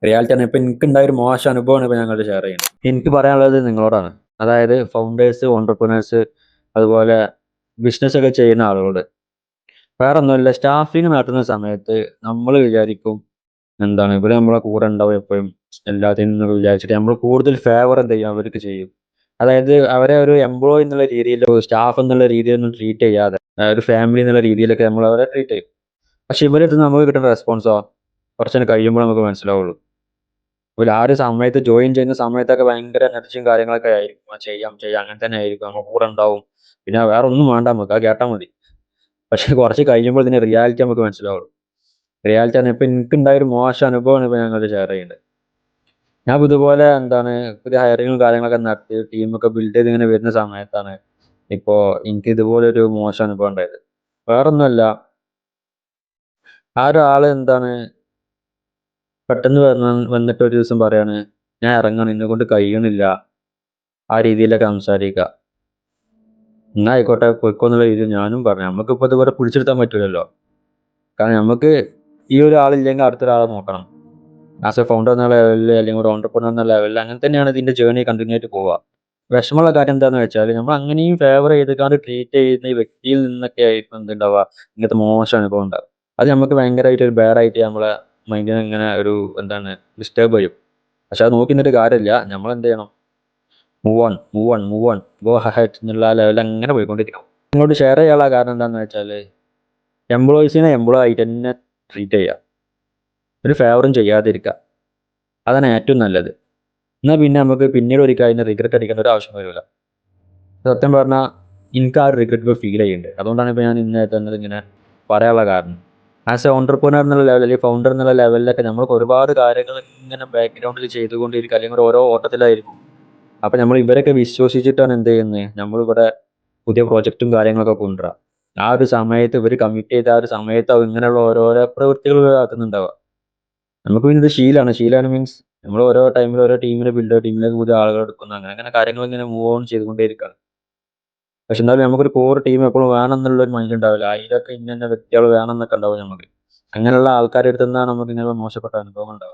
Reality ആണ്. ഇപ്പൊ എനിക്കുണ്ടായ ഒരു മോശം അനുഭവമാണ് ഇപ്പൊ ഞങ്ങളോട് ഷെയർ ചെയ്യുന്നത്. എനിക്ക് പറയാനുള്ളത് നിങ്ങളോടാണ്. അതായത് ഫൗണ്ടേഴ്സ്, ഓൺടർപ്രണേഴ്സ് അതുപോലെ ബിസിനസ് ഒക്കെ ചെയ്യുന്ന ആളുകളോട്. വേറൊന്നുമല്ല, സ്റ്റാഫിങ് നടത്തുന്ന സമയത്ത് നമ്മൾ വിചാരിക്കും എന്താണ് ഇവര് നമ്മളെ കൂടെ ഉണ്ടാവും എപ്പോഴും എല്ലാത്തിനും എന്ന് വിചാരിച്ചിട്ട് നമ്മൾ കൂടുതൽ ഫേവർ എന്ത് ചെയ്യും അവർക്ക് ചെയ്യും. അതായത് അവരെ ഒരു എംപ്ലോയി എന്നുള്ള രീതിയിലോ സ്റ്റാഫ് എന്നുള്ള രീതിയിലൊന്നും ട്രീറ്റ് ചെയ്യാതെ ഒരു ഫാമിലി എന്നുള്ള രീതിയിലൊക്കെ നമ്മൾ അവരെ ട്രീറ്റ് ചെയ്യും. പക്ഷെ ഇവരടുത്ത് നമുക്ക് കിട്ടുന്ന റെസ്പോൺസോ കുറച്ചു കഴിയുമ്പോൾ നമുക്ക് മനസ്സിലാവുള്ളൂ. ഓല് ആ ഒരു സമയത്ത് ജോയിൻ ചെയ്യുന്ന സമയത്തൊക്കെ ഭയങ്കര എനർജിയും കാര്യങ്ങളൊക്കെ ആയിരിക്കും. ചെയ്യാം ചെയ്യാം അങ്ങനെ തന്നെ ആയിരിക്കും. നമ്മ കൂടെ ഉണ്ടാവും. പിന്നെ വേറെ ഒന്നും വേണ്ട നമുക്ക്. അത് കേട്ടാ മതി. പക്ഷെ കുറച്ച് കഴിയുമ്പോൾ ഇതിന്റെ റിയാലിറ്റി നമുക്ക് മനസ്സിലാവുള്ളൂ. റിയാലിറ്റി ആണ് ഇപ്പൊ എനിക്കുണ്ടായ ഒരു മോശം അനുഭവമാണ് ഇപ്പൊ ഞങ്ങളോട് ഷെയർ ചെയ്യുന്നത്. ഞാൻ ഇപ്പൊ ഇതുപോലെ എന്താണ് പുതിയ ഹയറിങ്ങും കാര്യങ്ങളൊക്കെ നടത്തി ടീമൊക്കെ ബിൽഡ് ചെയ്ത് ഇങ്ങനെ വരുന്ന സമയത്താണ് ഇപ്പോ എനിക്ക് ഇതുപോലൊരു മോശം അനുഭവം ഉണ്ടായത്. വേറൊന്നുമല്ല, ആ ഒരാള് എന്താണ് പെട്ടെന്ന് വന്നിട്ട് ഒരു ദിവസം പറയാണ്, "ഞാൻ ഇറങ്ങാണ്. എന്നെക്കൊണ്ട് കഴിയണില്ല." ആ രീതിയിലൊക്കെ സംസാരിക്കുക. "എന്നാ ആയിക്കോട്ടെ പൊയ്ക്കോ" എന്നുള്ള രീതിയിൽ ഞാനും പറഞ്ഞു. നമുക്കിപ്പോ ഇതുപോലെ പിടിച്ചിർത്താൻ പറ്റൂലല്ലോ. കാരണം നമുക്ക് ഈ ഒരാളില്ലെങ്കിൽ അടുത്തൊരാളെ നോക്കണം. ആസ് എ ഫൗണ്ടർ എന്ന ലെവലില് അല്ലെങ്കിൽ ഒരു എന്റർപ്രന്യൂർ എന്ന ലെവലില് അങ്ങനെ തന്നെയാണ് ഇതിന്റെ ജേർണി കണ്ടിന്യൂ ആയിട്ട് പോവാ. വിഷമമുള്ള കാര്യം എന്താന്ന് വെച്ചാല് നമ്മൾ അങ്ങനെയും ഫേവർ ചെയ്ത്ക്കാണ്ട് ട്രീറ്റ് ചെയ്യുന്ന ഈ വ്യക്തിയിൽ നിന്നൊക്കെ ആയിരിക്കും എന്തുണ്ടാവുക ഇങ്ങനത്തെ മോശം അനുഭവം ഉണ്ടാവുക. അത് നമുക്ക് ഭയങ്കരമായിട്ട് ഒരു ബാഡായിട്ട് നമ്മളെ മൈൻഡിനെ ഇങ്ങനെ ഒരു എന്താണ് ഡിസ്റ്റർബ് ചെയ്യും. പക്ഷെ അത് നോക്കി നിന്നിട്ട് കാര്യമില്ല. നമ്മൾ എന്ത് ചെയ്യണം? Move on, move on, move on, go ahead എന്നുള്ള ആ ലെവലിൽ അങ്ങനെ പോയിക്കൊണ്ടിരിക്കണം. നിങ്ങളോട് ഷെയർ ചെയ്യാനുള്ള കാരണം എന്താണെന്ന് വെച്ചാല് എംപ്ലോയീസിനെ എംപ്ലോയി ആയിട്ട് തന്നെ ട്രീറ്റ് ചെയ്യുക. ഒരു ഫേവറും ചെയ്യാതിരിക്കുക. അതാണ് ഏറ്റവും നല്ലത്. എന്നാൽ പിന്നെ നമുക്ക് പിന്നീട് ഒരിക്കലും അതിന് റിഗ്രറ്റ് അടിക്കേണ്ട ഒരു ആവശ്യം വരില്ല. സത്യം പറഞ്ഞാൽ എനിക്ക് ആ ഒരു റിഗ്രറ്റ് ഇപ്പോൾ ഫീൽ ചെയ്യുന്നുണ്ട്. അതുകൊണ്ടാണ് ഇപ്പോൾ ഞാൻ ഇന്ന് തന്നത് ഇങ്ങനെ പറയാനുള്ള കാരണം. ആസ് എ ഓൺടർപ്രണർ എന്നുള്ള ലെവലിൽ അല്ലെങ്കിൽ ഫൗണ്ടർ എന്നുള്ള ലെവലിലൊക്കെ നമ്മൾക്ക് ഒരുപാട് കാര്യങ്ങൾ ഇങ്ങനെ ബാക്ക്ഗ്രൗണ്ടിൽ ചെയ്തുകൊണ്ടിരിക്കുക അല്ലെങ്കിൽ ഓരോ ഓട്ടത്തിലായിരിക്കും. അപ്പൊ നമ്മൾ ഇവരൊക്കെ വിശ്വസിച്ചിട്ടാണ് എന്ത് ചെയ്യുന്നത് നമ്മളിവിടെ പുതിയ പ്രോജക്റ്റും കാര്യങ്ങളൊക്കെ കൊണ്ടുവരിക. ആ ഒരു സമയത്ത് ഇവർ കമ്മിറ്റ് ചെയ്ത ആ ഒരു സമയത്ത് ഇങ്ങനെയുള്ള ഓരോരോ പ്രവൃത്തികൾ ആക്കുന്നുണ്ടാവുക. നമുക്ക് പിന്നെ ഇത് ശീലമാണ്. ശീലമാണ് മീൻസ് നമ്മൾ ഓരോ ടൈമിൽ ഓരോ ടീമിനെ ടീമിലേക്ക് പുതിയ ആളുകൾ എടുക്കുന്നു. അങ്ങനെ അങ്ങനെ കാര്യങ്ങൾ ഇങ്ങനെ മൂവ് ഓൺ ചെയ്തുകൊണ്ടേയിരിക്കുകയാണ്. പക്ഷെ എന്നാലും നമുക്കൊരു കോർ ടീം എപ്പോഴും വേണം എന്നുള്ള ഒരു മൈൻഡ് ഉണ്ടാവില്ല. അതിലൊക്കെ ഇന്ന വ്യക്തികൾ വേണം എന്നൊക്കെ ഉണ്ടാവും നമുക്ക്. അങ്ങനെയുള്ള ആൾക്കാരുടെ അടുത്ത് നിന്നാണ് നമുക്ക് ഇങ്ങനെ മോശപ്പെട്ട അനുഭവങ്ങൾ ഉണ്ടാവുക.